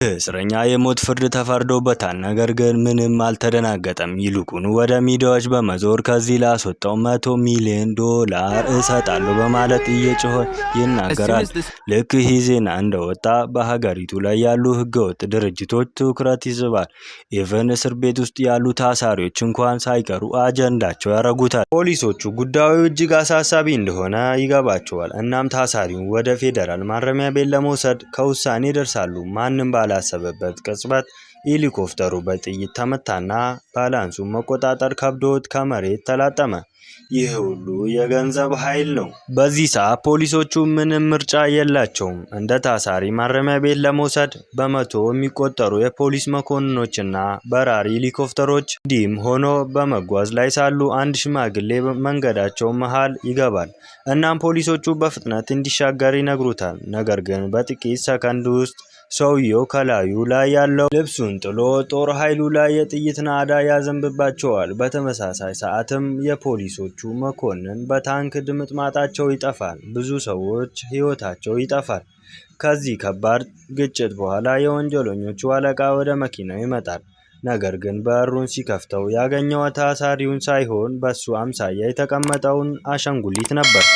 እስረኛ የሞት ፍርድ ተፈርዶበታል። ነገር ግን ምንም አልተደናገጠም። ይልቁኑ ወደ ሚዲያዎች በመዞር ከዚህ ላስወጣው $100 ሚሊዮን እሰጣለሁ በማለት እየጮኸ ይናገራል። ልክ ይህ ዜና እንደወጣ በሀገሪቱ ላይ ያሉ ህገወጥ ድርጅቶች ትኩረት ይስባል። ኢቨን እስር ቤት ውስጥ ያሉ ታሳሪዎች እንኳን ሳይቀሩ አጀንዳቸው ያደርጉታል። ፖሊሶቹ ጉዳዩ እጅግ አሳሳቢ እንደሆነ ይገባቸዋል። እናም ታሳሪውን ወደ ፌዴራል ማረሚያ ቤት ለመውሰድ ከውሳኔ ይደርሳሉ። ማንም ባላሰበበት ቅጽበት ሄሊኮፕተሩ በጥይት ተመታና ባላንሱን መቆጣጠር ከብዶት ከመሬት ተላጠመ። ይህ ሁሉ የገንዘብ ኃይል ነው። በዚህ ሰዓት ፖሊሶቹ ምንም ምርጫ የላቸውም። እንደ ታሳሪ ማረሚያ ቤት ለመውሰድ በመቶ የሚቆጠሩ የፖሊስ መኮንኖችና በራሪ ሄሊኮፕተሮች እንዲህም ሆኖ በመጓዝ ላይ ሳሉ አንድ ሽማግሌ መንገዳቸው መሃል ይገባል። እናም ፖሊሶቹ በፍጥነት እንዲሻገር ይነግሩታል። ነገር ግን በጥቂት ሰከንድ ውስጥ ሰውየው ከላዩ ላይ ያለው ልብሱን ጥሎ ጦር ኃይሉ ላይ የጥይት ናዳ ያዘንብባቸዋል። በተመሳሳይ ሰዓትም የፖሊሶቹ መኮንን በታንክ ድምጥማጣቸው ይጠፋል። ብዙ ሰዎች ህይወታቸው ይጠፋል። ከዚህ ከባድ ግጭት በኋላ የወንጀለኞቹ አለቃ ወደ መኪናው ይመጣል። ነገር ግን በሩን ሲከፍተው ያገኘው ታሳሪውን ሳይሆን በሱ አምሳያ የተቀመጠውን አሻንጉሊት ነበር።